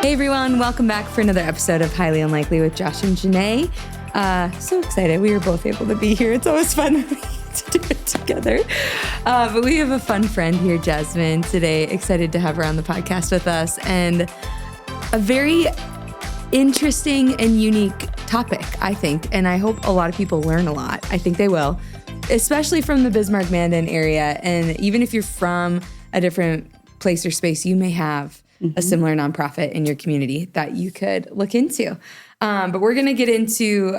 Hey everyone, welcome back for another episode of Highly Unlikely with Josh and Jenaye. So excited we were both able to be here. It's always fun to do it together. But we have a fun friend here, Jasmine, today. Excited to have her on the podcast with us. And a very interesting and unique topic, I think. And I hope a lot of people learn a lot. I think they will, especially from the Bismarck-Mandan area. And even if you're from a different place or space, you may have a similar nonprofit in your community that you could look into. But we're going to get into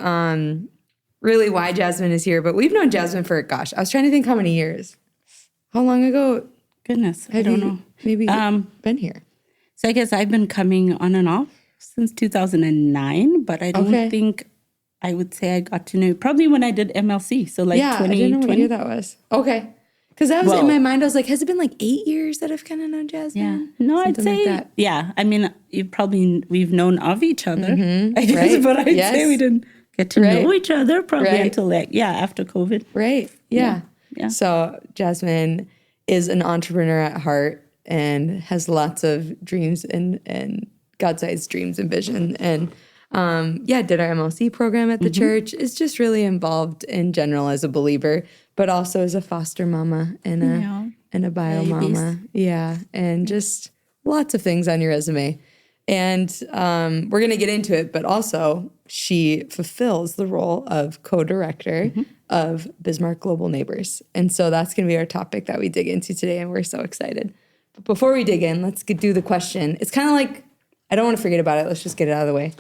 really why Jasmine is here. But we've known Jasmine for, gosh, I was trying to think how many years. How long ago? Goodness, I don't know. Maybe been here. So I guess I've been coming on and off since 2009, but I don't think I would say I got to know, probably when I did MLC. So like 2020. I didn't know what year that was. Okay. Because that was in my mind, I was like, has it been like 8 years that I've kind of known Jasmine? Yeah. No, Something I'd say, like that. yeah. I mean, we've known of each other, I guess, but I'd say we didn't get to know each other probably until after COVID. Right. Yeah. So Jasmine is an entrepreneur at heart and has lots of dreams and God-sized dreams and vision. And did our MLC program at the church. Is just really involved in general as a believer, but also as a foster mama and a bio mama. Yeah. And just lots of things on your resume. And we're going to get into it, but also she fulfills the role of co-director of Bismarck Global Neighbors. And so that's going to be our topic that we dig into today, and we're so excited. But before we dig in, let's do the question. It's kind of like, I don't want to forget about it. Let's just get it out of the way.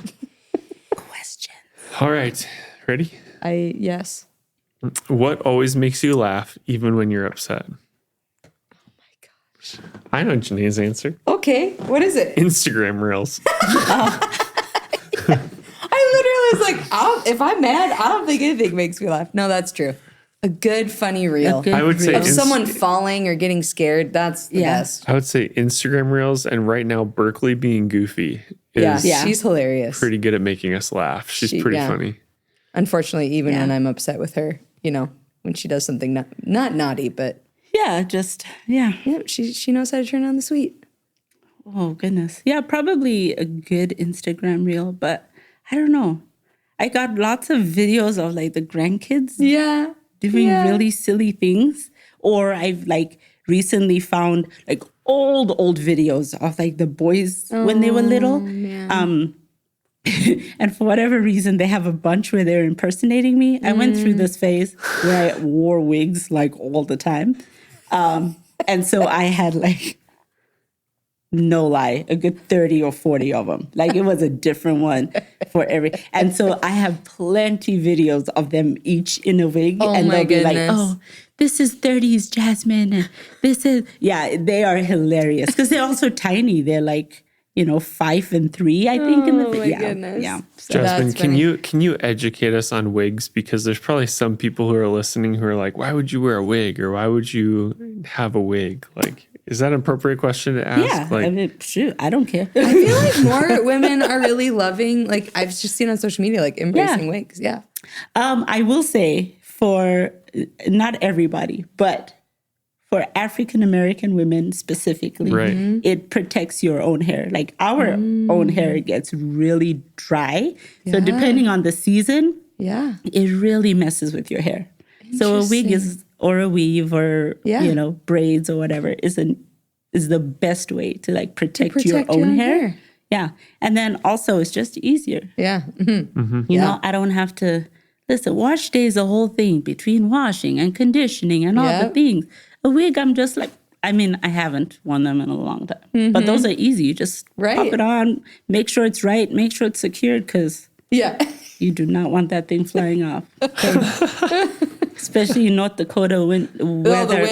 Question. All right. Ready? Yes. What always makes you laugh, even when you're upset? Oh my gosh. I know Janae's answer. Okay. What is it? Instagram Reels. I literally was like, if I'm mad, I don't think anything makes me laugh. No, that's true. A good, funny reel. I would say of someone falling or getting scared. That's the best. I would say Instagram Reels, and right now Berkeley being goofy is she's hilarious. pretty good at making us laugh. She's pretty funny. Unfortunately, even when I'm upset with her, when she does something not naughty, but she knows how to turn on the sweet. Oh, goodness. Yeah, probably a good Instagram reel, but I don't know. I got lots of videos of like the grandkids doing really silly things. Or I've like recently found like old videos of like the boys when they were little. And for whatever reason, they have a bunch where they're impersonating me. I went through this phase where I wore wigs like all the time. And so I had like, no lie, a good 30 or 40 of them. Like it was a different one for every. And so I have plenty videos of them each in a wig. And they'll be like, oh, this is 30s Jasmine. And this is, they are hilarious. Because they're also tiny. They're like, 5 and 3, I think. In the goodness. Yeah. So Jasmine, can you educate us on wigs? Because there's probably some people who are listening who are like, why would you wear a wig? Or why would you have a wig? Like, is that an appropriate question to ask? Yeah, like, I mean, shoot, I don't care. I feel like more women are really loving, like I've just seen on social media, like embracing wigs. Yeah. I will say for not everybody, but for African-American women specifically, it protects your own hair. Like our own hair gets really dry. So depending on the season, it really messes with your hair. So a wig or a weave or, braids or whatever is the best way to like protect your own hair. Yeah. And then also it's just easier. Yeah. Mm-hmm. You know, I don't have to, listen, wash day is a whole thing between washing and conditioning and all the things. A wig, I'm just like, I mean, I haven't worn them in a long time. But those are easy. You just pop it on, make sure it's right, make sure it's secured because you do not want that thing flying off. Especially in North Dakota weather. The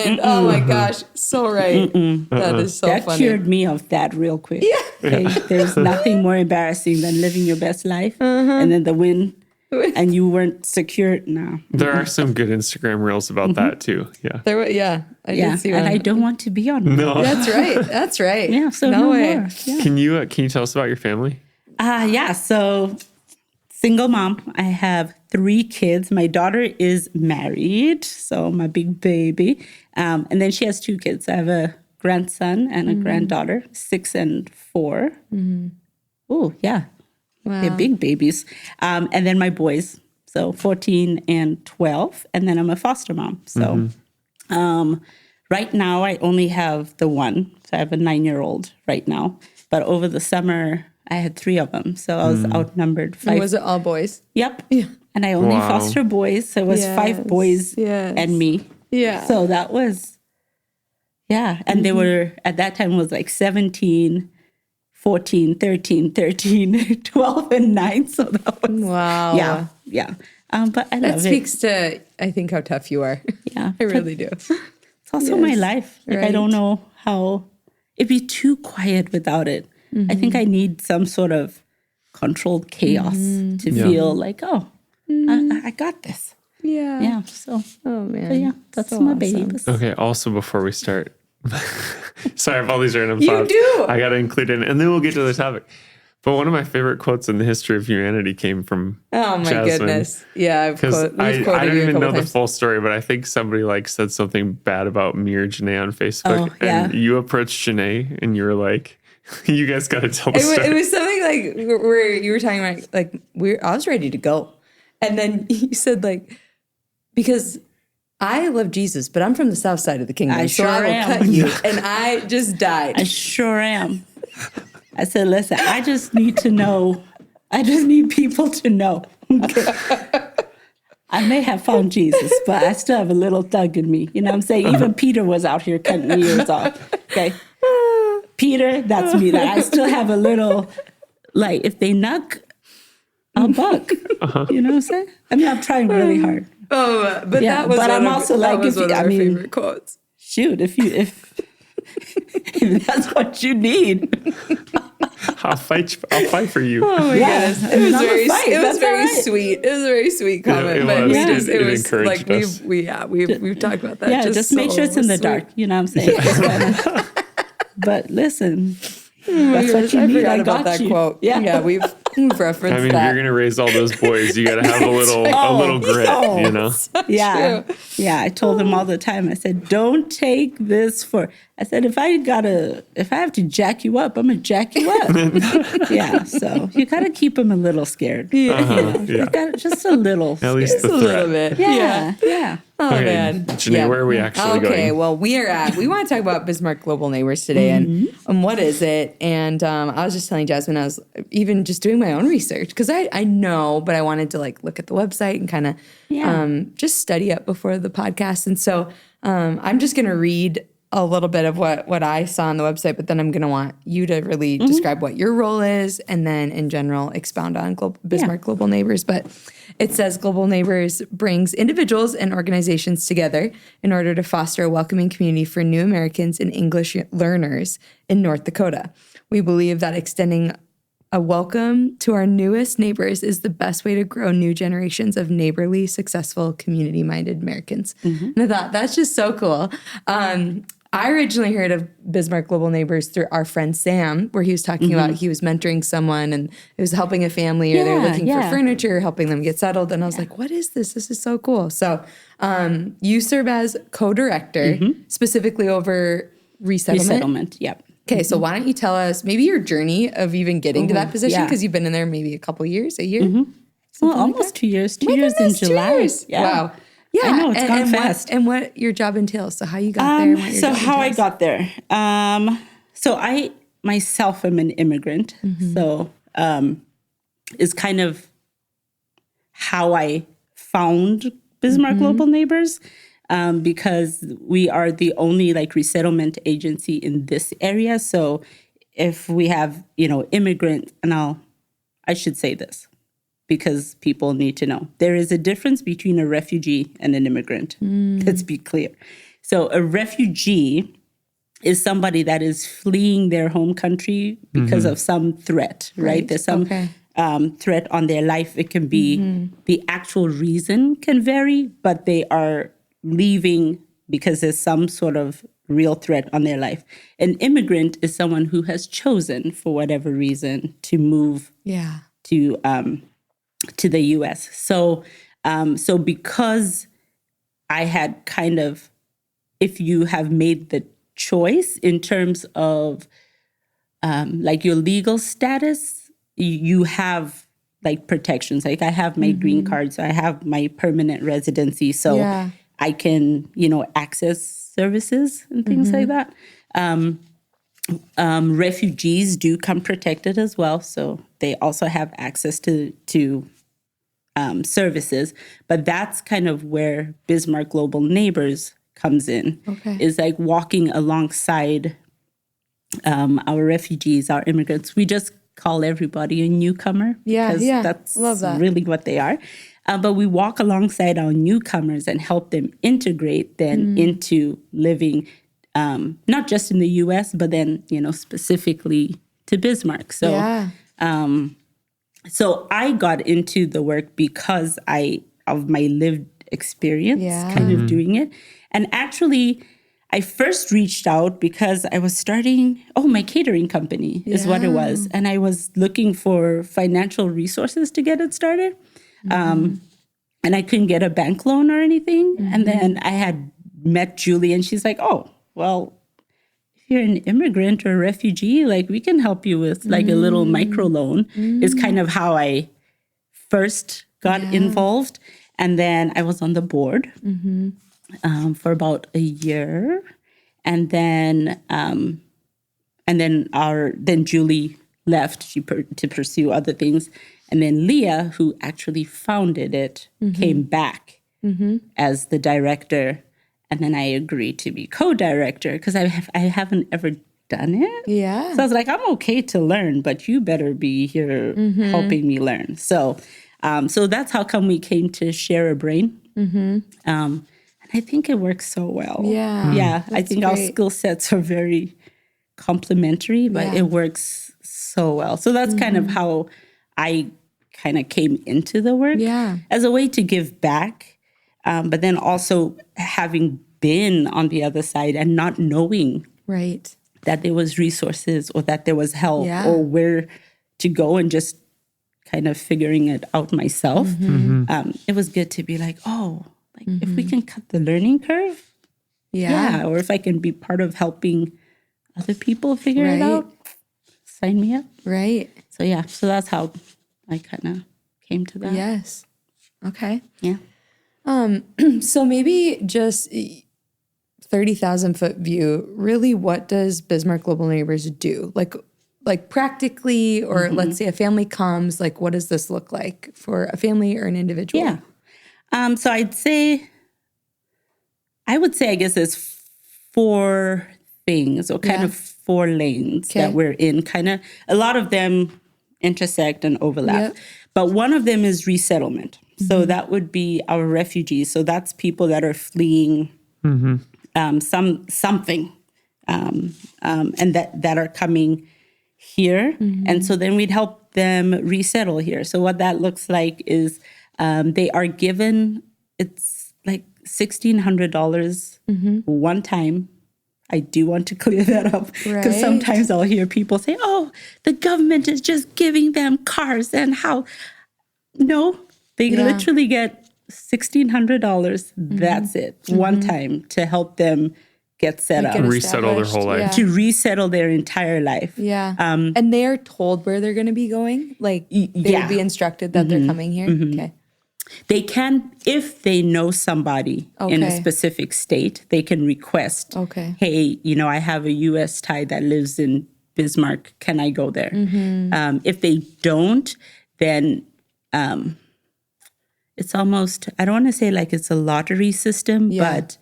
wind. Oh my gosh, so right. That is so funny. That cured me of that real quick. Yeah. Okay? There's nothing more embarrassing than living your best life and then the wind and you weren't secured. No. There are some good Instagram Reels about that too. Yeah. I did see one. And I don't want to be on one. No. That's right. Yeah, so no way. More. Yeah. Can you tell us about your family? So single mom. I have 3 kids. My daughter is married, so my big baby. And then she has 2 kids. I have a grandson and a granddaughter, 6 and 4. Oh, yeah. Wow. They're big babies. And then my boys, so 14 and 12. And then I'm a foster mom. So right now I only have the one. So I have a 9-year-old right now. But over the summer, I had 3 of them. So I was outnumbered 5. And was it all boys? Yep. Yeah. And I only foster boys. So it was 5 boys and me. Yeah. So that was, And they were, at that time, was like 17, 14, 13, 12, and 9. So that was, wow. Yeah. But I love That it. speaks to, I think, how tough you are. Yeah. I really do. It's also my life. Like, I don't know how, it'd be too quiet without it. I think I need some sort of controlled chaos to feel like, I got this. Yeah. Yeah. So, Oh, man. so yeah, that's So my awesome. babies. Okay, also before we start, sorry, I have all these random You thoughts do. I got to include in, and then we'll get to the topic. But one of my favorite quotes in the history of humanity came from Oh, my Jasmine. goodness. Yeah, Because I don't you a even know couple the times. full story, but I think somebody like said something bad about me or Jenaye on Facebook. Oh, yeah. And you approached Jenaye and you were like, you guys got to tell the story. It was something like where you were talking about, like, I was ready to go. And then you said, like, because I love Jesus, but I'm from the south side of the kingdom. I so sure I will am. cut you. And I just died. I sure am. I said, listen, I just need to know. I just need people to know. Okay. I may have found Jesus, but I still have a little thug in me. You know what I'm saying? Even Peter was out here cutting me ears off. Okay. Peter, that's me. Like, I still have a little, like, if they knock, I'll buck. You know what I'm saying? I mean, I'm trying really hard. Oh, but Yeah, that was but one I'm of, also that like, was if one you- of I our mean- favorite quotes. Shoot, if that's what you need. I'll fight for you. Oh my Yeah. goodness. I mean, I'm a fight. It was That's very all right. sweet. It was a very sweet comment. it but was. we Yeah. just, it It was encouraged like us. we've talked about that. Yeah, just make so sure it's in the sweet. dark. You know what I'm saying? But listen, that's what you I need. forgot I about got that you. quote. Yeah. We've referenced I mean, that. you're gonna raise all those boys. You gotta have a little grit, Oh. you know. Yeah. True. Yeah. I told them all the time. I said, don't take this for, I said, if I have to jack you up, I'm going to jack you up. Yeah. So you got to keep them a little scared. Yeah. You got just a little At least scared. the a little threat. bit. Yeah. Oh, Okay, man. Jenaye, where are we actually going? Okay, well, we want to talk about Bismarck Global Neighbors today and what is it? And I was just telling Jasmine, I was even just doing my own research because I know, but I wanted to like look at the website and kind of just study up before the podcast. And so I'm just going to read a little bit of what I saw on the website, but then I'm going to want you to really describe what your role is and then in general expound on Bismarck Global Neighbors. But it says Global Neighbors brings individuals and organizations together in order to foster a welcoming community for new Americans and English learners in North Dakota. We believe that extending a welcome to our newest neighbors is the best way to grow new generations of neighborly, successful, community-minded Americans. And I thought, that's just so cool. I originally heard of Bismarck Global Neighbors through our friend Sam, where he was talking about he was mentoring someone and it was helping a family or they were looking for furniture, helping them get settled. And I was like, what is this? This is so cool. So you serve as co-director specifically over resettlement. Resettlement. Yep. Okay, so why don't you tell us maybe your journey of even getting to that position? Because you've been in there maybe a couple years, a year? Well, almost 2 years. 2 years in July. 2 years. Yeah. Wow. Yeah, I know, it's gone fast. What your job entails. So how you got there and what your So job how I entails. got there. So I myself am an immigrant. So is kind of how I found Bismarck Global Neighbors, because we are the only like resettlement agency in this area. So if we have, immigrant, and I should say this, because people need to know. There is a difference between a refugee and an immigrant. Let's be clear. So a refugee is somebody that is fleeing their home country because of some threat, right? There's some threat on their life. It can be the actual reason can vary, but they are leaving because there's some sort of real threat on their life. An immigrant is someone who has chosen, for whatever reason, to move to the U.S. So because I had kind of, if you have made the choice in terms of like your legal status, you have like protections. Like I have my green card, so I have my permanent residency, so Yeah. I can, access services and things like that. Refugees do come protected as well, so they also have access to services. But that's kind of where Bismarck Global Neighbors comes in. Okay. Is like walking alongside our refugees, our immigrants. We just call everybody a newcomer. Yeah, because yeah. that's Love that. really what they are. But we walk alongside our newcomers and help them integrate then into living, not just in the U.S., but then, specifically to Bismarck. So, Yeah. so I got into the work because of my lived experience kind of doing it. And actually, I first reached out because I was starting, my catering company is what it was. And I was looking for financial resources to get it started. And I couldn't get a bank loan or anything. And then I had met Julie and she's like, oh, well, if you're an immigrant or a refugee, like we can help you with like a little micro loan is kind of how I first got involved. And then I was on the board for about a year. And then then Julie left to pursue other things. And then Leah, who actually founded it, came back as the director. And then I agreed to be co-director because I haven't ever done it. Yeah. So I was like, I'm okay to learn, but you better be here helping me learn. So so that's how come we came to share a brain. And I think it works so well. Yeah. Yeah. I That's think our great. skill sets are very complementary, but it works so well. So that's kind of how I kind of came into the work as a way to give back. But then also having been on the other side and not knowing Right. that there was resources or that there was help Yeah. or where to go and just kind of figuring it out myself. It was good to be like, if we can cut the learning curve, or if I can be part of helping other people figure it out, sign me up. Right. So that's how I kind of came to that. Yes. Okay. Yeah. So maybe just 30,000 foot view, really what does Bismarck Global Neighbors do? Like practically, or let's say a family comes, like what does this look like for a family or an individual? Yeah. So I would say, I guess there's 4 things or kind of 4 lanes that we're in. Kind of a lot of them intersect and overlap. Yep. But one of them is resettlement. So that would be our refugees. So that's people that are fleeing something and that are coming here. And so then we'd help them resettle here. So what that looks like is they are given, it's like $1,600 one time. I do want to clear that up because sometimes I'll hear people say, oh, the government is just giving them cars and how. No, they literally get $1,600. That's it. One time to help them get set up. Resettle their whole life. To resettle their entire life. Yeah. And they are told where they're going to be going? Like they would be instructed that they're coming here? Okay. They can, if they know somebody in a specific state, they can request, hey, I have a U.S. tie that lives in Bismarck. Can I go there? If they don't, then it's almost, I don't want to say like it's a lottery system, but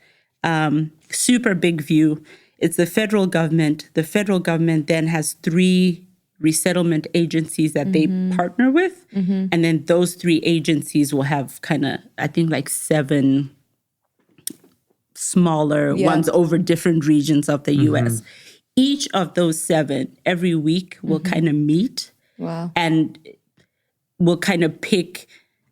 super big view. It's the federal government. The federal government then has 3 resettlement agencies that they partner with. And then those 3 agencies will have kind of, I think like 7 smaller ones over different regions of the U.S. Each of those 7 every week will kind of meet and will kind of pick,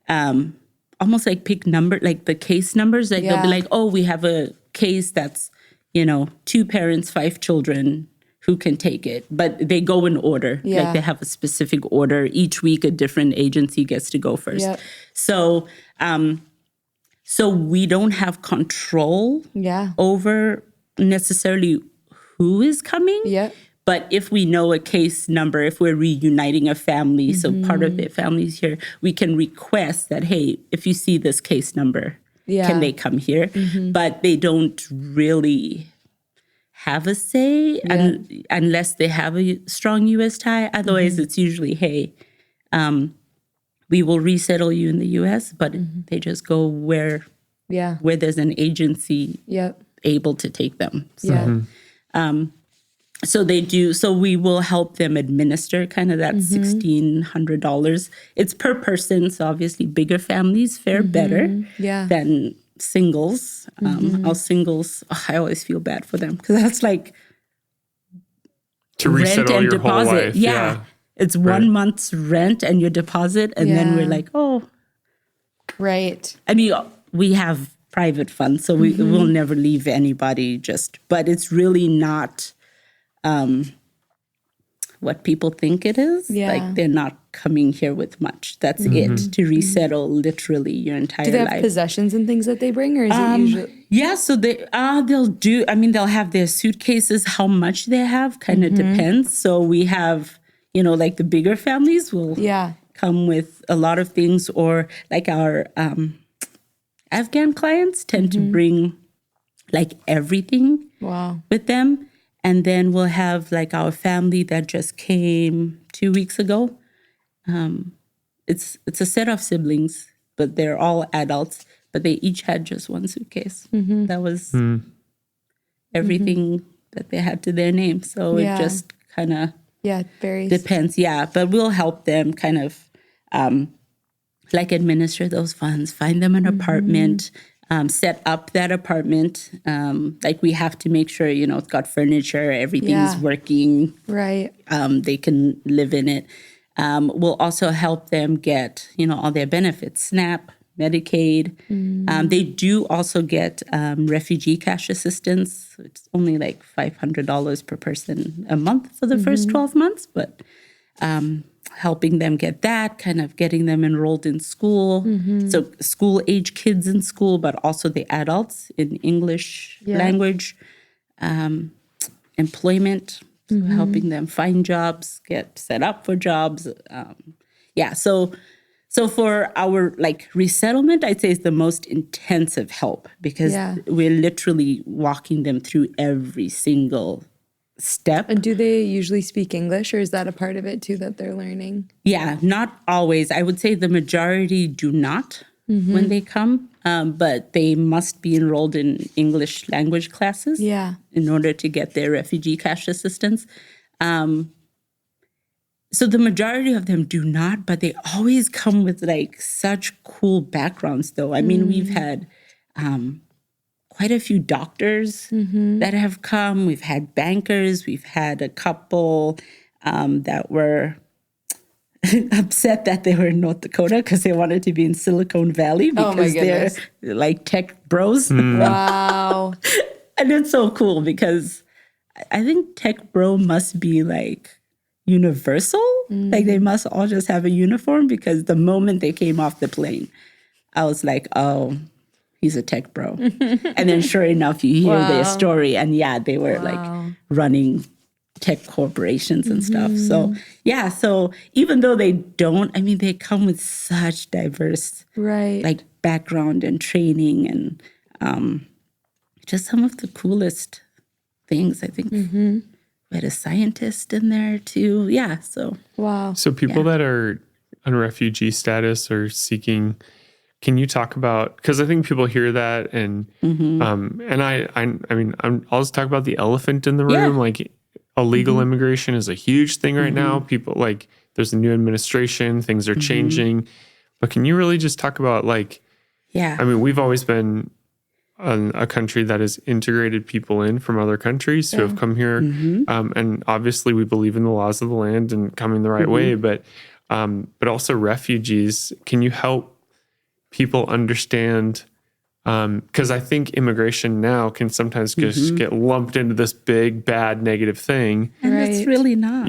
almost like pick number, like the case numbers. Like they'll be like, oh, we have a case that's, 2 parents, 5 children, who can take it, but they go in order. Like they have a specific order. Each week, a different agency gets to go first. So, so we don't have control over necessarily who is coming. But if we know a case number, if we're reuniting a family, so part of their family's here, we can request that, hey, if you see this case number, can they come here? But they don't really have a say unless they have a strong U.S. tie. Otherwise, it's usually, hey, we will resettle you in the U.S., but they just go where there's an agency able to take them. So, so they do. So we will help them administer kind of that $1,600. It's per person. So obviously bigger families fare better than singles. Our singles, I always feel bad for them because that's like to rent resettle and your deposit. whole life. Yeah. It's 1 month's rent and your deposit. And then we're like, oh. Right. I mean, we have private funds, so we will never leave anybody but it's really not what people think it is. Like they're not coming here with much. That's it, to resettle literally your entire life. Do they have possessions and things that they bring, or is it usually? Yeah, so they'll have their suitcases. How much they have kind of depends. So we have, like the bigger families will come with a lot of things, or like our Afghan clients tend to bring like everything with them. And then we'll have like our family that just came 2 weeks ago. It's a set of siblings, but they're all adults, but they each had just one suitcase. That was everything that they had to their name. So it just kind of varies. Depends, but we'll help them kind of like administer those funds, find them an apartment, set up that apartment. Like we have to make sure, it's got furniture, everything's working. Right. They can live in it. We'll also help them get, all their benefits, SNAP, Medicaid. They do also get refugee cash assistance. It's only like $500 per person a month for the first 12 months, but helping them get that, kind of getting them enrolled in school. So school-age kids in school, but also the adults in English language, employment, so helping them find jobs, get set up for jobs. So for our like resettlement, I'd say is the most intensive help because we're literally walking them through every single step. And do they usually speak English, or is that a part of it too that they're learning? Yeah, not always. I would say the majority do not when they come, but they must be enrolled in English language classes in order to get their refugee cash assistance. So the majority of them do not, but they always come with like such cool backgrounds though. I mean, we've had quite a few doctors that have come. We've had bankers. We've had a couple that were upset that they were in North Dakota because they wanted to be in Silicon Valley because they're like tech bros. Wow. And it's so cool because I think tech bro must be like universal. Like they must all just have a uniform because the moment they came off the plane, I was like, oh, he's a tech bro. And then sure enough, you hear their story and they were like running tech corporations and stuff. So so even though they don't, I mean, they come with such diverse like background and training and just some of the coolest things, I think. We had a scientist in there too. So. Wow. So people that are on refugee status or seeking, can you talk about, because I think people hear that and and I mean, I'll just talk about the elephant in the room. Like illegal immigration is a huge thing right now. People like, there's a new administration, things are changing. But can you really just talk about like, I mean, we've always been a country that has integrated people in from other countries who have come here. And obviously we believe in the laws of the land and coming the right way, but also refugees. Can you help people understand? Because I think immigration now can sometimes just get lumped into this big, bad, negative thing. And it's really not.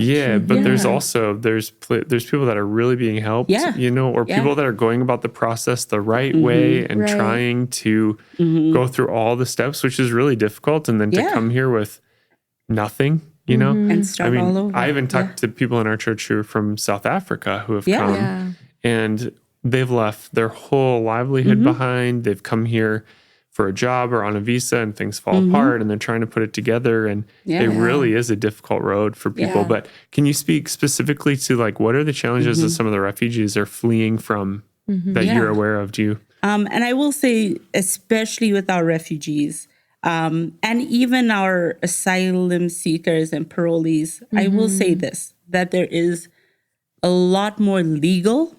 But there's also, there's people that are really being helped, or people that are going about the process the right way and trying to go through all the steps, which is really difficult. And then to come here with nothing you know? And start all over. I even talked to people in our church who are from South Africa who have come Yeah. and they've left their whole livelihood behind. They've come here for a job or on a visa and things fall apart and they're trying to put it together. And it really is a difficult road for people. Yeah. But can you speak specifically to like, what are the challenges that some of the refugees are fleeing from that you're aware of? Do you? And I will say, especially with our refugees, and even our asylum seekers and parolees, I will say this, that there is a lot more legal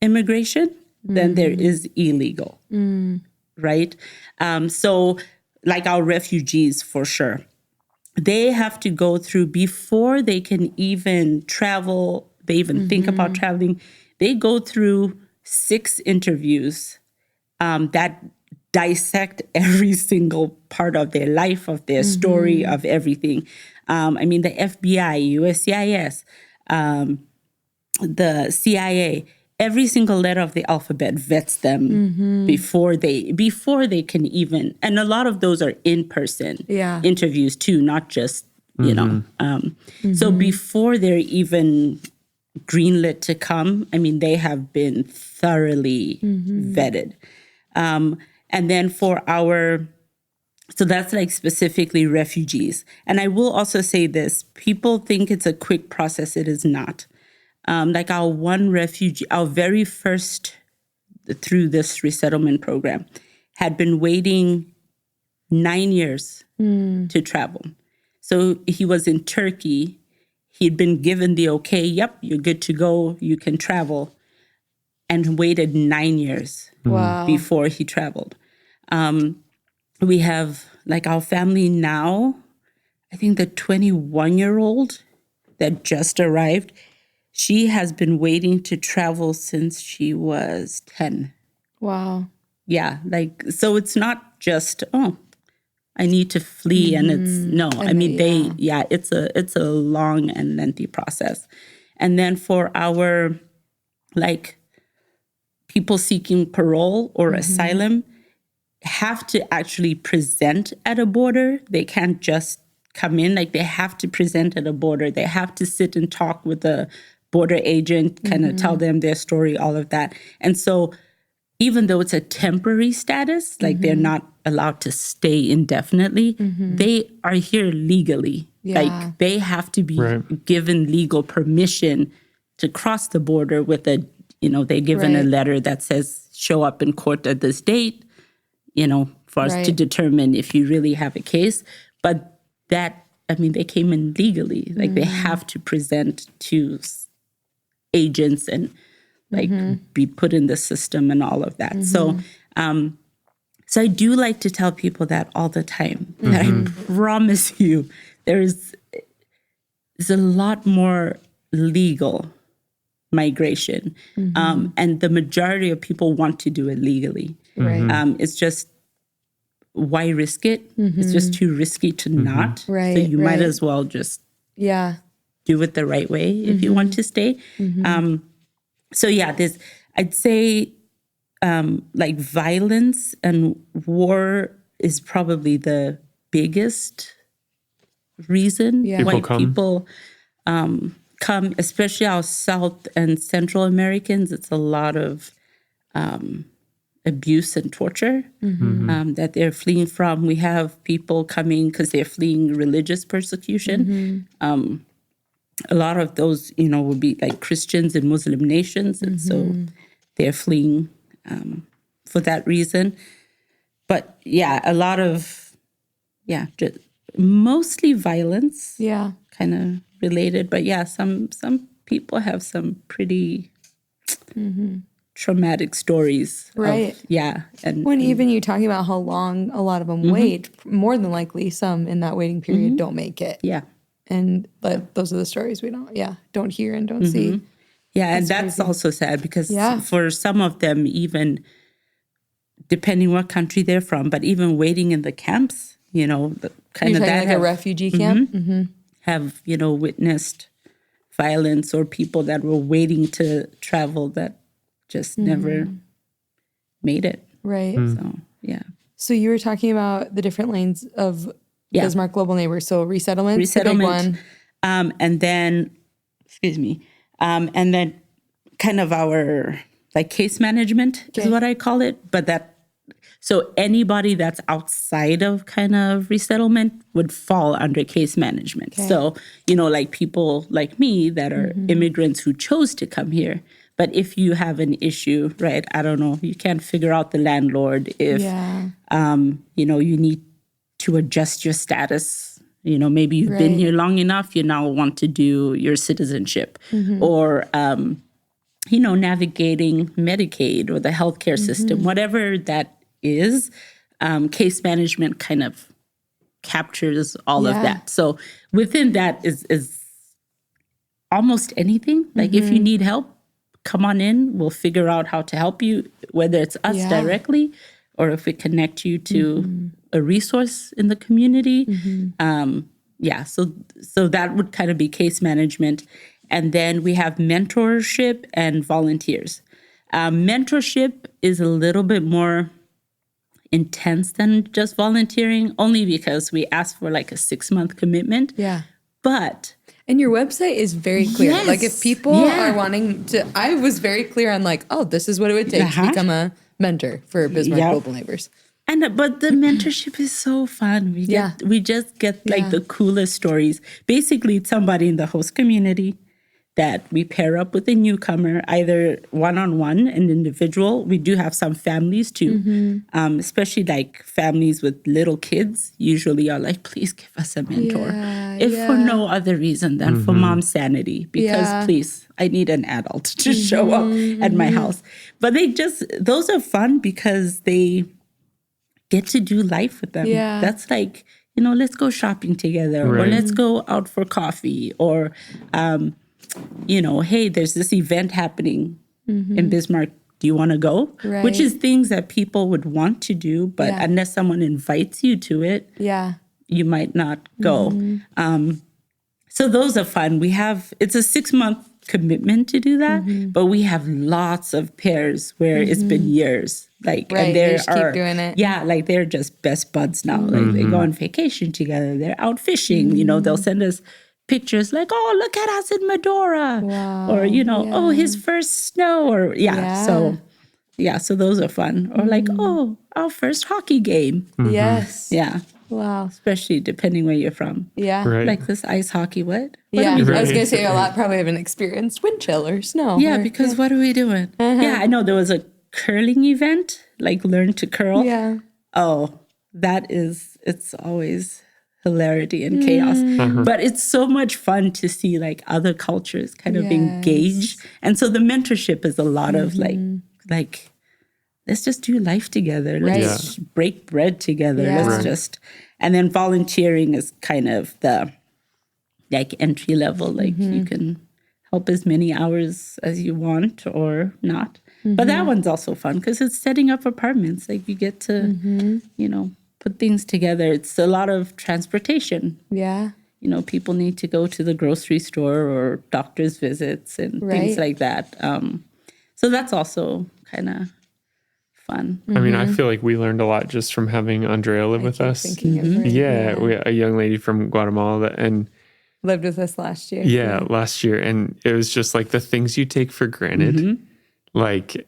immigration than there is illegal, right? So like our refugees, for sure, they have to go through, before they can even travel, they even think about traveling, they go through 6 interviews that dissect every single part of their life, of their story, of everything. The FBI, USCIS, the CIA, every single letter of the alphabet vets them before they can even, and a lot of those are in-person interviews too, not just, so before they're even greenlit to come, they have been thoroughly vetted. And then for so that's like specifically refugees. And I will also say this, people think it's a quick process. It is not. Like our one refugee, our very first through this resettlement program, had been waiting 9 years to travel. So he was in Turkey. He'd been given the okay, yep, you're good to go, you can travel, and waited 9 years before he traveled. We have, like our family now, I think the 21-year-old that just arrived, she has been waiting to travel since she was 10. Wow. Yeah, so it's not just, I need to flee, and it's a long and lengthy process. And then for our people seeking parole or asylum, have to actually present at a border. They can't just come in. They have to present at a border. They have to sit and talk with the border agent, kind of tell them their story, all of that. And so even though it's a temporary status, they're not allowed to stay indefinitely, they are here legally. Yeah. They have to be given legal permission to cross the border with they're given a letter that says, show up in court at this date, for us to determine if you really have a case. But they came in legally. They have to present to agents and be put in the system and all of that. So I do like to tell people that all the time, that I promise you there's a lot more legal migration. And the majority of people want to do it legally. Right. It's just, why risk it? It's just too risky to not. Right. So you might as well just do it the right way if you want to stay. I'd say violence and war is probably the biggest reason why people come, especially our South and Central Americans. It's a lot of abuse and torture that they're fleeing from. We have people coming because they're fleeing religious persecution. A lot of those, would be like Christians in Muslim nations. And so they're fleeing for that reason. But a lot of, just mostly violence. Yeah. Kind of related. But some people have some pretty traumatic stories. Right. And when even you talking about how long a lot of them wait, more than likely some in that waiting period don't make it. Yeah. But those are the stories we don't hear and don't see. Yeah, and that's also sad because for some of them, even depending what country they're from, but even waiting in the camps, kind of that, like a refugee camp, have witnessed violence, or people that were waiting to travel that just never made it. Right. So So you were talking about the different lanes of Bismarck Global Neighbors. So resettlement, the big one. And then, and then kind of our like case management is what I call it. But so anybody that's outside of kind of resettlement would fall under case management. Okay. So, like people like me that are immigrants who chose to come here. But if you have an issue, right, I don't know, you can't figure out the landlord if, you need to adjust your status. Maybe you've been here long enough, you now want to do your citizenship. Or, navigating Medicaid or the healthcare system, whatever that is, case management kind of captures all of that. So within that is almost anything. Like if you need help, come on in. We'll figure out how to help you, whether it's us directly or if we connect you to a resource in the community. So that would kind of be case management. And then we have mentorship and volunteers. Mentorship is a little bit more intense than just volunteering, only because we ask for like a 6-month commitment. Yeah. And your website is very clear. Yes. Like if people are wanting to, I was very clear on like, this is what it would take to become a mentor for Bismarck Global Neighbors. But the mentorship is so fun. We just get like the coolest stories. Basically, it's somebody in the host community that we pair up with a newcomer, either one-on-one, an individual. We do have some families too, especially like families with little kids usually are like, please give us a mentor. If for no other reason than for mom's sanity, because please, I need an adult to show up at my house. But those are fun because they get to do life with them. Yeah. That's like, let's go shopping together or let's go out for coffee or, hey, there's this event happening in Bismarck. Do you want to go? Right. Which is things that people would want to do, but unless someone invites you to it, you might not go. So those are fun. It's a 6-month commitment to do that, but we have lots of pairs where it's been years. Like, and they just keep doing it. Yeah, like they're just best buds now. Like they go on vacation together. They're out fishing. They'll send us pictures like, oh, look at us in Medora. Wow. Or, oh, his first snow. Or, so those are fun. Or like, oh, our first hockey game. Yes. Yeah. Wow. Especially depending where you're from. Yeah. Right. Like this ice hockey, what? I was going to say a lot probably haven't experienced wind chill or snow. Yeah, because what are we doing? Yeah, I know there was a curling event, like learn to curl. Yeah. Oh, it's always hilarity and chaos. But it's so much fun to see like other cultures kind of engage. And so the mentorship is a lot of like, let's just do life together. Let's break bread together. And then volunteering is kind of the like entry level. Like you can help as many hours as you want or not. But that one's also fun because it's setting up apartments. Like you get to, put things together. It's a lot of transportation. Yeah. People need to go to the grocery store or doctor's visits and things like that. So that's also kind of fun. I mean, I feel like we learned a lot just from having Andrea live with us. We a young lady from Guatemala and lived with us last year. Last year. And it was just like the things you take for granted. Like,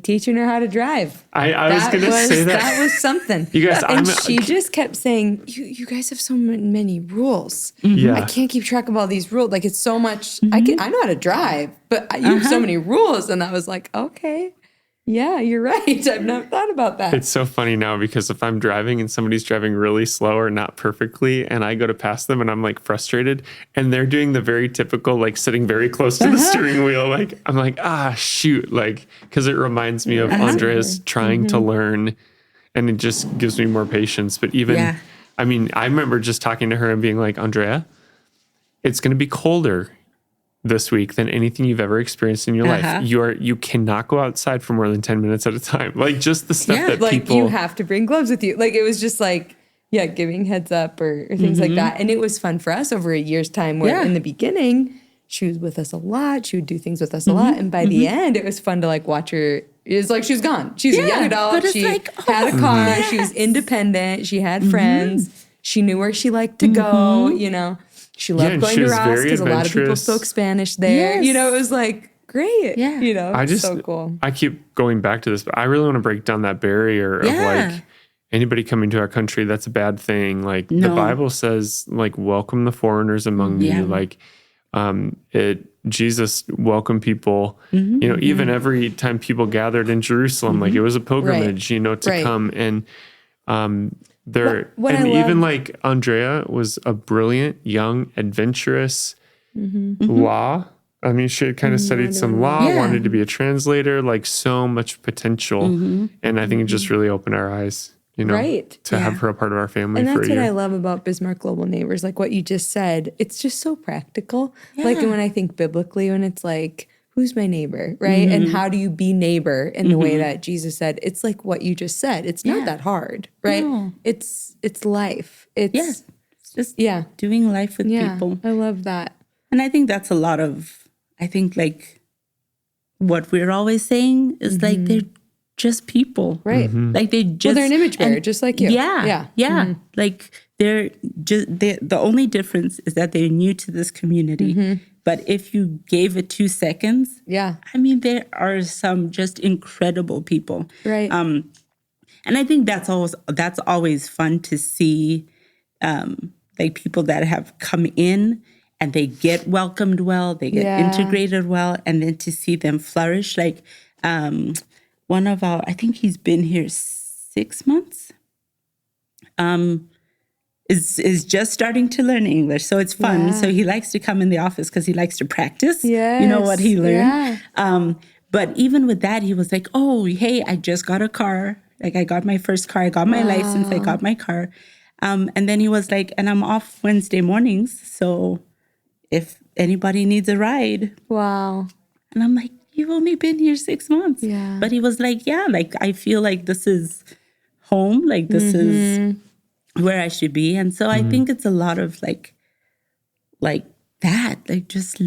teaching her how to drive. I was going to say that. That was something. You guys, she just kept saying, you guys have so many rules. I can't keep track of all these rules. Like it's so much. I know how to drive, but you have so many rules. And I was like, okay. Yeah, you're right. I've never thought about that. It's so funny now because if I'm driving and somebody's driving really slow or not perfectly and I go to pass them and I'm like frustrated and they're doing the very typical like sitting very close to the steering wheel, like I'm like, shoot, like because it reminds me of Andrea's trying to learn and it just gives me more patience. But even, I remember just talking to her and being like, Andrea, it's going to be colder this week than anything you've ever experienced in your life. You cannot go outside for more than 10 minutes at a time. Like just the stuff that like people... you have to bring gloves with you. Like it was just like, giving heads up or things like that. And it was fun for us over a year's time where in the beginning, she was with us a lot. She would do things with us a lot. And by the end, it was fun to like watch her. It was like she was gone. She's a young adult. She had a car. She was independent. She had friends. she knew where she liked to go, you know. She loved and going she to was Ross very because a lot of people adventurous. spoke Spanish there. Yes. You know, it was like great. Yeah. You know, I just, so cool. I keep going back to this, but I really want to break down that barrier of Yeah. like anybody coming to our country, that's a bad thing. Like the No. Bible says, like, welcome the foreigners among Yeah. you. Like, Jesus welcomed people, you know, even every time people gathered in Jerusalem, like it was a pilgrimage, you know, to come. And What and I even love- like Andrea was a brilliant, young, adventurous law. I mean, she had kind of studied some law, Yeah. wanted to be a translator, like so much potential. And I think it just really opened our eyes, you know, Right. to have Yeah. her a part of our family And for that's a what I year. love about Bismarck Global Neighbors, like what you just said. It's just so practical. Like when I think biblically, when it's like, who's my neighbor, right? And how do you be neighbor in the way that Jesus said? It's like what you just said. It's not that hard, right? No. It's life. It's Yes. It's just yeah, doing life with yeah. people. I love that. And I think that's a lot of, I think like what we're always saying is like they're just people. Right. Like they just. Well, they're an image bearer, just like you. Yeah. Yeah. Like they're just, the only difference is that they're new to this community. But if you gave it 2 seconds, Yeah. I mean, there are some just incredible people. Right. And I think that's always fun to see, like people that have come in and they get welcomed well, they get integrated well, and then to see them flourish. Like one of our, I think he's been here 6 months, is just starting to learn English. So it's fun. Yeah. So he likes to come in the office because he likes to practice, you know, what he learned. Yeah. But even with that, he was like, oh, hey, I just got a car. Like I got my first car. I got my license. I got my car. And then he was like, and I'm off Wednesday mornings. So if anybody needs a ride. Wow. And I'm like, you've only been here 6 months. Yeah. But he was like, yeah, like I feel like this is home. Like this is where I should be. And so I think it's a lot of like that, like just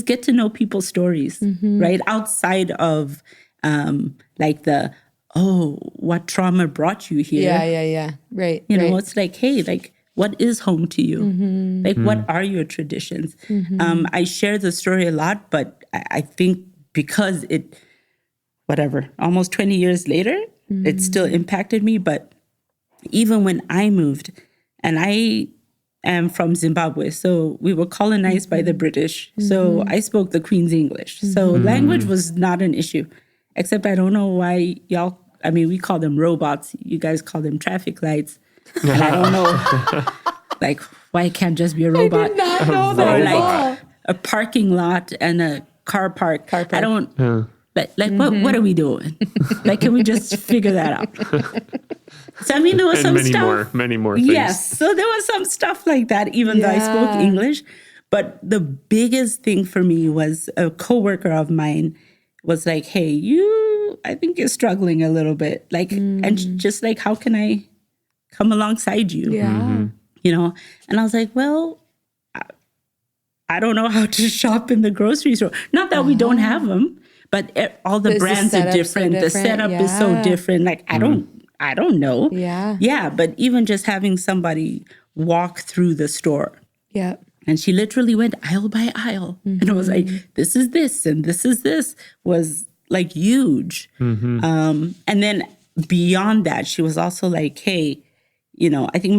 get to know people's stories, right? Outside of like what trauma brought you here. Yeah. Right. You know, right. it's like, hey, like, what is home to you? Like, what are your traditions? I share the story a lot, but I think because almost 20 years later, it still impacted me. But even when I moved, and I am from Zimbabwe, so we were colonized by the British. So I spoke the Queen's English. So language was not an issue, except I don't know why y'all, I mean, we call them robots. You guys call them traffic lights. And I don't know, like, why it can't just be a robot? I did not know Or that at all. like a parking lot and a car park. I don't, like what are we doing? Like, can we just figure that out? So, I mean, there was And some many stuff. many more things. Yes. So there was some stuff like that, even though I spoke Yeah. English. But the biggest thing for me was a coworker of mine was like, hey, I think you're struggling a little bit. Like, and just like, how can I come alongside you? Yeah. You know? And I was like, well, I don't know how to shop in the grocery store. Not that we don't have them, but all the Is the brands are setup so different. The different? setup is so Yeah. different. Like, I don't know. Yeah. Yeah, but even just having somebody walk through the store. Yeah. And she literally went aisle by aisle. And it was like, this is this and this is this, was like huge. And then beyond that, she was also like, hey, you know, I think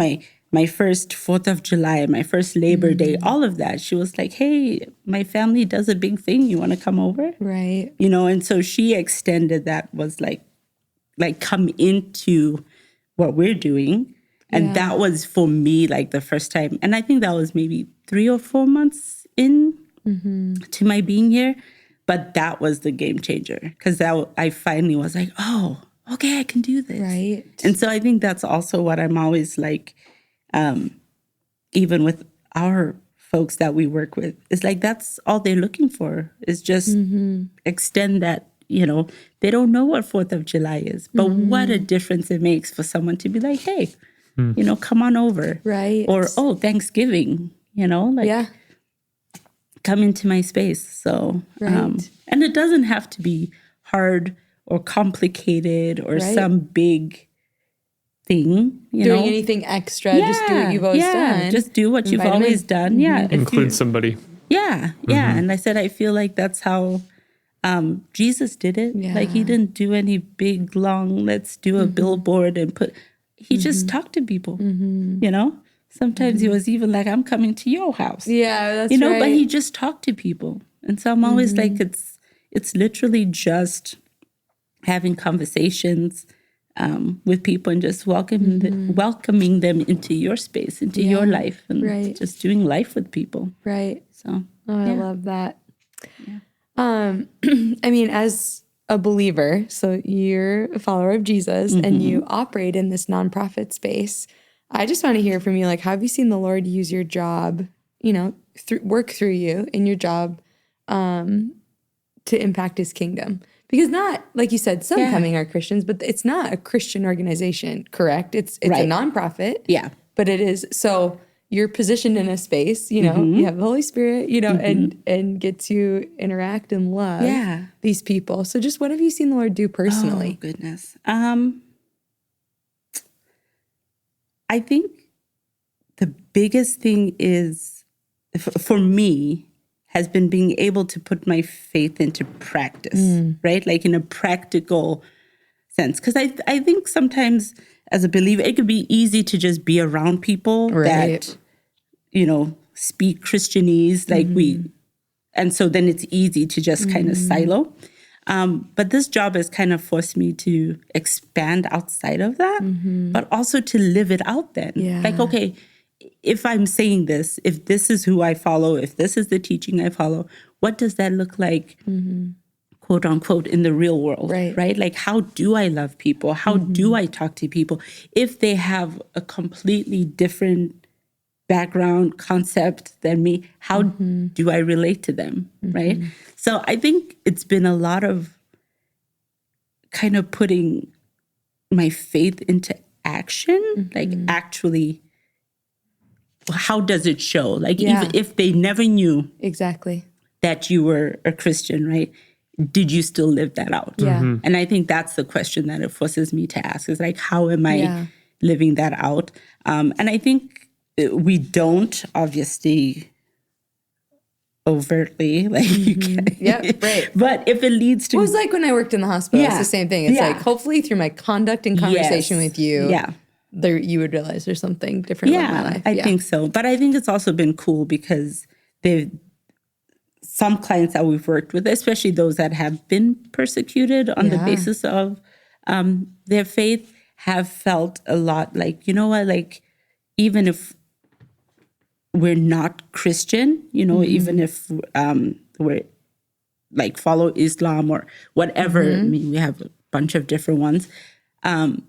my first 4th of July, my first Labor Day, all of that, she was like, hey, my family does a big thing. You want to come over? Right. You know, and so she extended that, was like come into what we're doing. And that was for me like the first time. And I think that was maybe 3 or 4 months in to my being here. But that was the game changer, because I finally was like, oh, okay, I can do this. Right. And so I think that's also what I'm always like, even with our folks that we work with, it's like that's all they're looking for, is just extend that. You know, they don't know what 4th of July is, but what a difference it makes for someone to be like, hey, you know, come on over. Right. Or, oh, Thanksgiving, you know, like come into my space. So, Right. and it doesn't have to be hard or complicated or Right. some big thing, doing anything extra, just do what you've always done. Just do what you've always done. Yeah. Include somebody. Yeah. Yeah. And I said, I feel like that's how Jesus did it. Yeah. Like he didn't do any big, long, let's do a billboard and he just talked to people, you know? Sometimes he was even like, I'm coming to your house. Yeah, that's you know, right. but he just talked to people. And so I'm always like, it's literally just having conversations with people and just welcoming them into your space, into your life, and just doing life with people. Right. So I love that. Yeah. I mean, as a believer, so you're a follower of Jesus and you operate in this nonprofit space. I just want to hear from you, like, how have you seen the Lord use your job, you know, work through you in your job to impact his kingdom? Because not, like you said, some coming are Christians, but it's not a Christian organization, correct? It's a nonprofit. Yeah. But it is, so you're positioned in a space, you know, you have the Holy Spirit, you know, and get to interact and love these people. So just what have you seen the Lord do personally? Oh, goodness. I think the biggest thing is, for me, has been being able to put my faith into practice, right? Like in a practical sense. Because I think sometimes as a believer, it could be easy to just be around people that, you know, speak Christianese, like and so then it's easy to just kind of silo. But this job has kind of forced me to expand outside of that, but also to live it out then. Yeah. Like, okay, if I'm saying this, if this is who I follow, if this is the teaching I follow, what does that look like, quote unquote, in the real world, right? Like, how do I love people? How do I talk to people? If they have a completely different background, concept than me, how do I relate to them, right? So I think it's been a lot of kind of putting my faith into action, like actually, how does it show? Like even if they never knew that you were a Christian, right? Did you still live that out? Yeah. And I think that's the question that it forces me to ask, is like, how am I living that out? And I think we don't, obviously, overtly, like you can. Right. But if it leads to... It was like when I worked in the hospital. It's the same thing. It's like, hopefully through my conduct and conversation with you, there you would realize there's something different about my life. I think so. But I think it's also been cool because some clients that we've worked with, especially those that have been persecuted on the basis of their faith, have felt a lot like, you know what, like, even if we're not Christian, you know, even if we're like follow Islam or whatever, I mean, we have a bunch of different ones,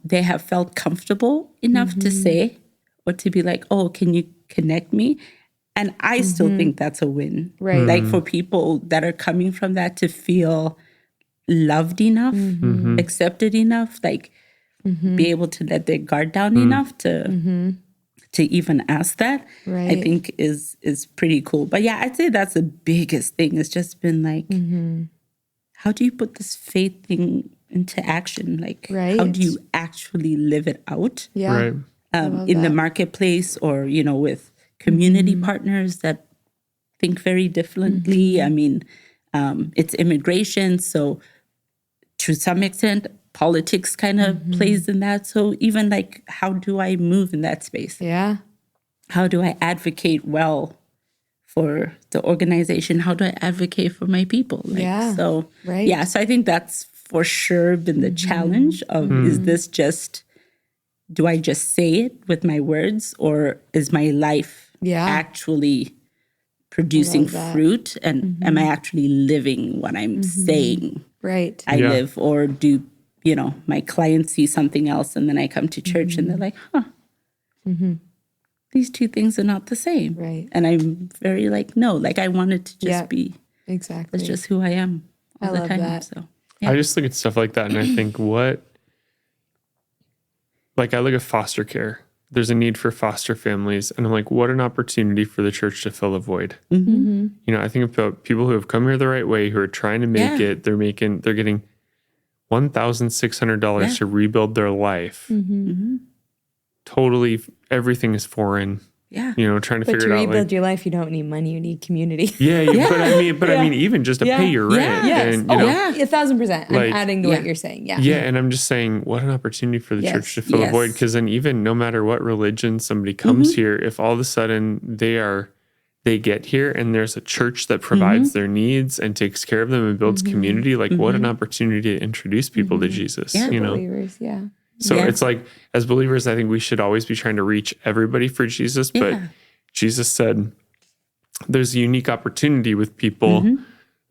they have felt comfortable enough to say or to be like, oh, can you connect me? And I still think that's a win. Right. Like for people that are coming from that to feel loved enough, accepted enough, like be able to let their guard down enough to even ask that, I think is pretty cool. But yeah, I'd say that's the biggest thing. It's just been like, how do you put this faith thing into action? Like, how do you actually live it out in the marketplace, or, you know, with community partners that think very differently? I mean, it's immigration, so to some extent, politics kind of plays in that. So even like, how do I move in that space? Yeah. How do I advocate well for the organization? How do I advocate for my people? Like, so, so I think that's for sure been the challenge of, is this just, do I just say it with my words, or is my life actually producing fruit? And am I actually living what I'm saying I live? Or do, you know, my clients see something else and then I come to church and they're like, these two things are not the same. Right. And I'm very like, no, like I want it to just be, it's just who I am all the time. That. So I just look at stuff like that and I think, like I look at foster care. There's a need for foster families. And I'm like, what an opportunity for the church to fill a void. You know, I think about people who have come here the right way, who are trying to make it. They're getting $1,600 to rebuild their life. totally everything is foreign. Yeah. Trying to But figure to it out. rebuild your life, you don't need money, you need community. Yeah, but I mean, even just to pay your rent. Yes. And, 1,000%. I'm adding to what Yeah. you're saying. Yeah. Yeah, and I'm just saying, what an opportunity for the Yes. church to fill a Yes. void. Because then, even no matter what religion somebody comes here, if all of a sudden they get here and there's a church that provides their needs and takes care of them and builds community, like what an opportunity to introduce people to Jesus. Yeah. Believers, yeah. So Yeah. it's like, as believers, I think we should always be trying to reach everybody for Jesus. But Yeah. Jesus said there's a unique opportunity with people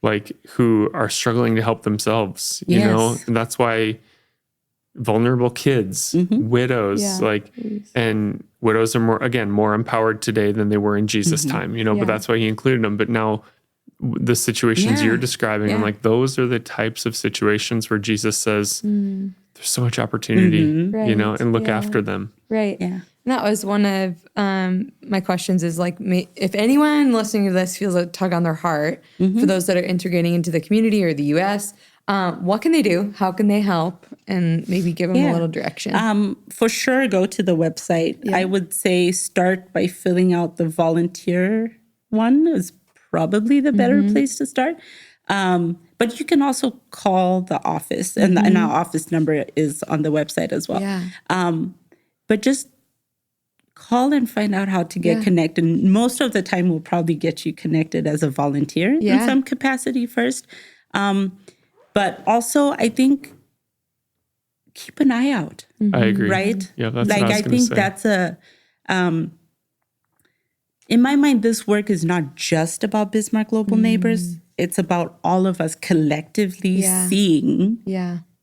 like who are struggling to help themselves, you know? Yes. And that's why vulnerable kids, widows, and widows are more empowered today than they were in Jesus' time, but that's why he included them. But now the situations you're describing, I'm like, those are the types of situations where Jesus says, there's so much opportunity, and look after them. Right. Yeah. And that was one of my questions is like, if anyone listening to this feels a tug on their heart for those that are integrating into the community or the U.S., what can they do? How can they help? And maybe give them a little direction. For sure, go to the website. Yeah. I would say start by filling out the volunteer one is probably the better place to start. But you can also call the office, and our office number is on the website as well. Yeah. But just call and find out how to get connected. Most of the time, we'll probably get you connected as a volunteer in some capacity first. But also, I think keep an eye out. I agree. Right? Yeah, that's like what I was I gonna think say. that's in my mind, this work is not just about Bismarck Global Neighbors. It's about all of us collectively seeing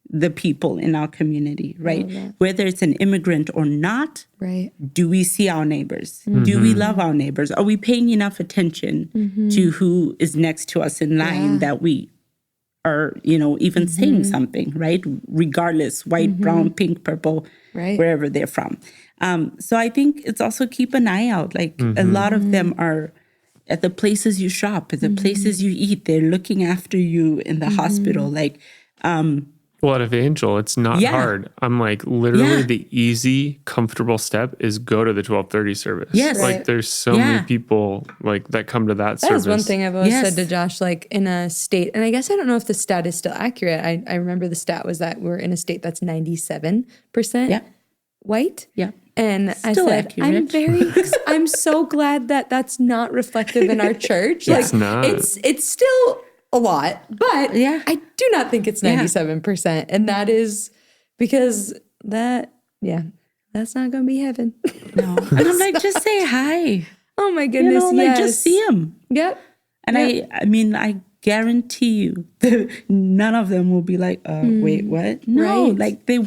the people in our community, right? Whether it's an immigrant or not, Right. do we see our neighbors? Do we love our neighbors? Are we paying enough attention to who is next to us in line that we are, even saying something, right? Regardless, white, brown, pink, purple, wherever they're from. So I think it's also keep an eye out. Like a lot of them are at the places you shop, at the places you eat. They're looking after you in the hospital. Like, well, at Evangel, it's not hard. I'm like, literally the easy, comfortable step is go to the 12:30 service. Yes. Like there's so many people like that come to that service. That is one thing I've always said to Josh, like in a state, and I guess I don't know if the stat is still accurate. I remember the stat was that we're in a state that's 97% white. Yeah. And Still I said, I'm so glad that that's not reflective in our church. It's not. It's still a lot, but I do not think it's 97%. And that is because that's not going to be heaven. no. And I'm like, just say hi. Oh my goodness, like just see them. Yep. And I mean, I guarantee you, none of them will be like, wait, what? No, like they...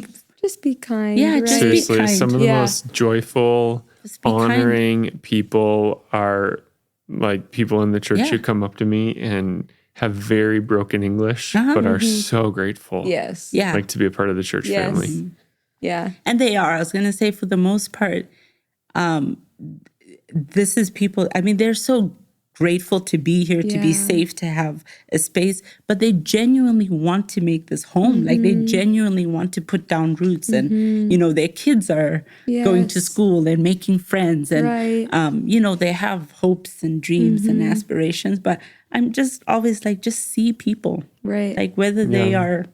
Just be kind. Yeah, right? just Seriously, be kind. some of the most joyful, be honoring people are like people in the church who come up to me and have very broken English, but are so grateful. Yes. Yeah. Like to be a part of the church family. Yeah. And they are. I was going to say, for the most part, this is people, I mean, they're so grateful to be here, to be safe, to have a space, but they genuinely want to make this home. Like they genuinely want to put down roots and, their kids are going to school and making friends and, they have hopes and dreams and aspirations, but I'm just always like, just see people. Right. Like whether they are,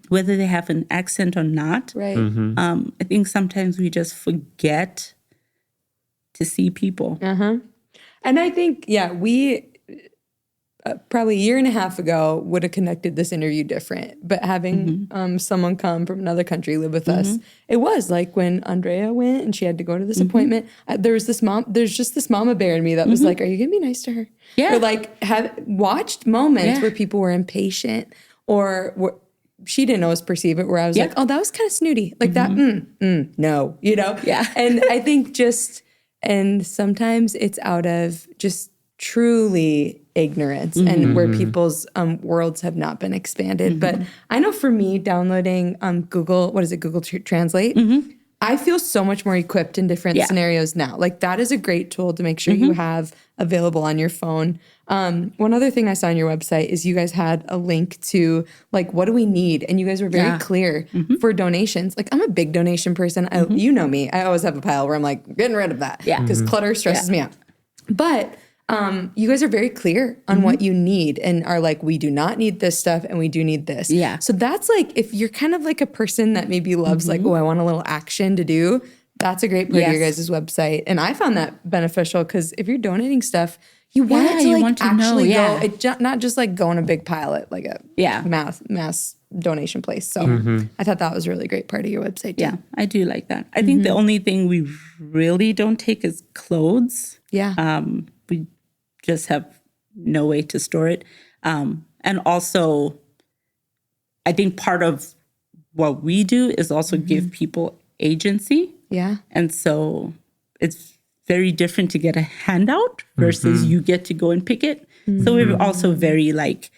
whether they have an accent or not. Right. I think sometimes we just forget to see people. And I think, we probably a year and a half ago would have connected this interview different. But having someone come from another country live with us, it was like when Andrea went and she had to go to this appointment. There's just this mama bear in me that was like, are you going to be nice to her? Yeah. Or like have watched moments where people were impatient or she didn't always perceive it, where I was like, oh, that was kind of snooty. Like that, no, Yeah. And I think and sometimes it's out of just truly ignorance and where people's worlds have not been expanded. But I know for me, downloading Google Translate, I feel so much more equipped in different scenarios now. Like that is a great tool to make sure you have available on your phone. One other thing I saw on your website is you guys had a link to like, what do we need? And you guys were very clear for donations. Like I'm a big donation person. You know me. I always have a pile where I'm like, getting rid of that. Yeah. Because clutter stresses me out. But you guys are very clear on what you need and are like, we do not need this stuff and we do need this. Yeah. So that's like, if you're kind of like a person that maybe loves like, oh, I want a little action to do, that's a great part of your guys' website. And I found that beneficial because if you're donating stuff, you want it to like actually go, not just like go in a big pile at like a mass donation place. So I thought that was a really great part of your website too. Yeah, I do like that. I think the only thing we really don't take is clothes. Yeah. We just have no way to store it. And also, I think part of what we do is also give people agency. Yeah. And so it's very different to get a handout versus you get to go and pick it. So we're also very like,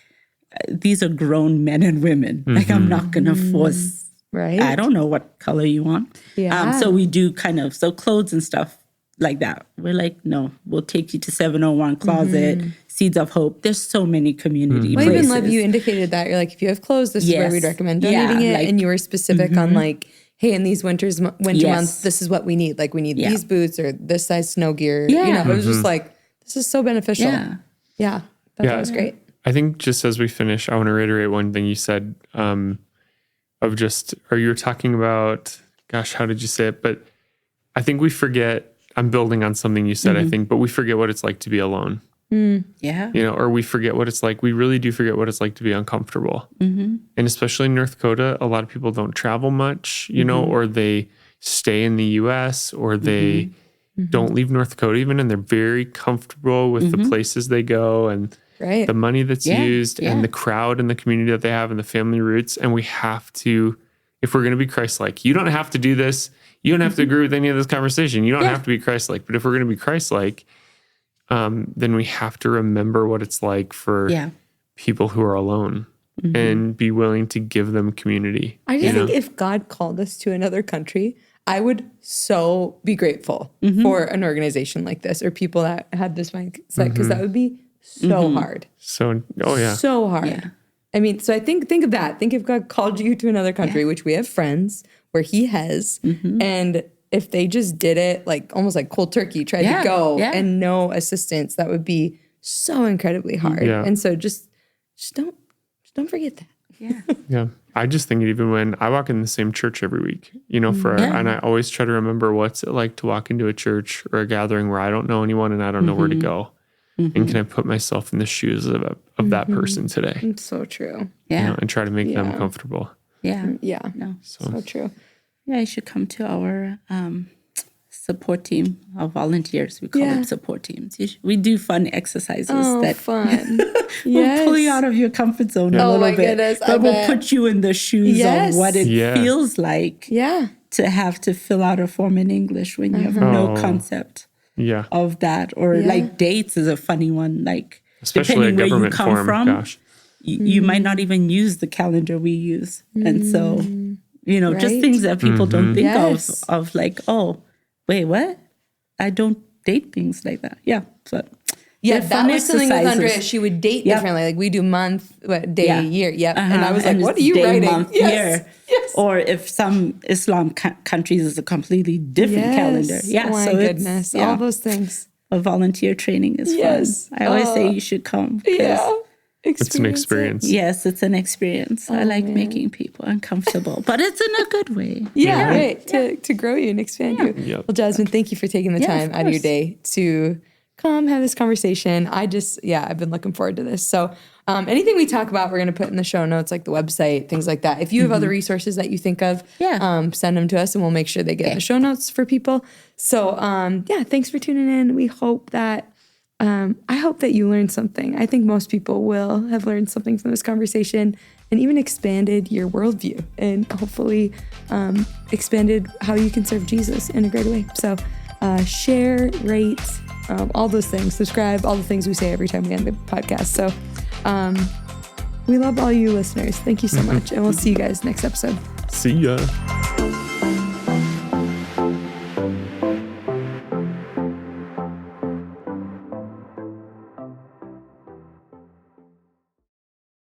these are grown men and women. Like I'm not going to force, I don't know what color you want. Yeah. So we do kind of, so clothes and stuff like that. We're like, no, we'll take you to 701 Closet, Seeds of Hope. There's so many community places. I even love you indicated that. You're like, if you have clothes, this is where we'd recommend donating it. Like, and you were specific on like, hey, in these winter months, this is what we need. Like we need these boots or this size snow gear. Yeah. You know, it was just like, this is so beneficial. Yeah. That was great. I think just as we finish, I want to reiterate one thing you said you were talking about, gosh, how did you say it? But I think we forget, I'm building on something you said, I think, but we forget what it's like to be alone. Yeah. You know, or we forget what it's like. We really do forget what it's like to be uncomfortable. And especially in North Dakota, a lot of people don't travel much, you know, or they stay in the U.S. or they don't leave North Dakota even, and they're very comfortable with the places they go and the money that's used and the crowd and the community that they have and the family roots. And we have to, if we're going to be Christ-like, you don't have to do this. You don't have to agree with any of this conversation. You don't have to be Christ-like. But if we're going to be Christ-like, then we have to remember what it's like for people who are alone and be willing to give them community. I just think if God called us to another country, I would so be grateful for an organization like this or people that had this mindset because that would be so hard. So hard. Yeah. I mean, so I think of that. Think if God called you to another country, which we have friends where he has, and if they just did it like almost like cold turkey, tried to go and no assistance, that would be so incredibly hard. Yeah. And so just don't forget that. Yeah. I just think even when I walk in the same church every week, you know, and I always try to remember what's it like to walk into a church or a gathering where I don't know anyone and I don't know where to go. And can I put myself in the shoes of that person today? It's so true. Yeah. You know, and try to make them comfortable. Yeah. Yeah. No. So true. Yeah, you should come to our support team of volunteers. We call them support teams. We do fun exercises fun. We'll pull you out of your comfort zone a little bit. Goodness, but we'll put you in the shoes of what it feels like to have to fill out a form in English when you have no concept of that. Or like dates is a funny one. Like especially depending where you come from, gosh. You might not even use the calendar we use. And so, you know, just things that people don't think of like, oh, wait, what? I don't date things like that. Yeah. But that was something with Andrea. She would date differently. Like we do month, day, year. Yep. And I was like, what are you writing? Month, year. Yes. Or if some Islam countries is a completely different calendar. Yeah. Oh my goodness. All those things. A volunteer training is fun. I always say you should come. It's an experience. Yes, it's an experience. I like making people uncomfortable, but it's in a good way. Right. To grow you and expand you. Yep. Well, Jasmine, thank you for taking the time out of your day to come have this conversation. I've been looking forward to this. So anything we talk about, we're going to put in the show notes, like the website, things like that. If you have other resources that you think of, send them to us and we'll make sure they get in the show notes for people. So thanks for tuning in. We hope that I hope that you learned something. I think most people will have learned something from this conversation and even expanded your worldview and hopefully expanded how you can serve Jesus in a greater way. So share, rate, all those things, subscribe, all the things we say every time we end the podcast. So we love all you listeners. Thank you so much. And we'll see you guys next episode. See ya.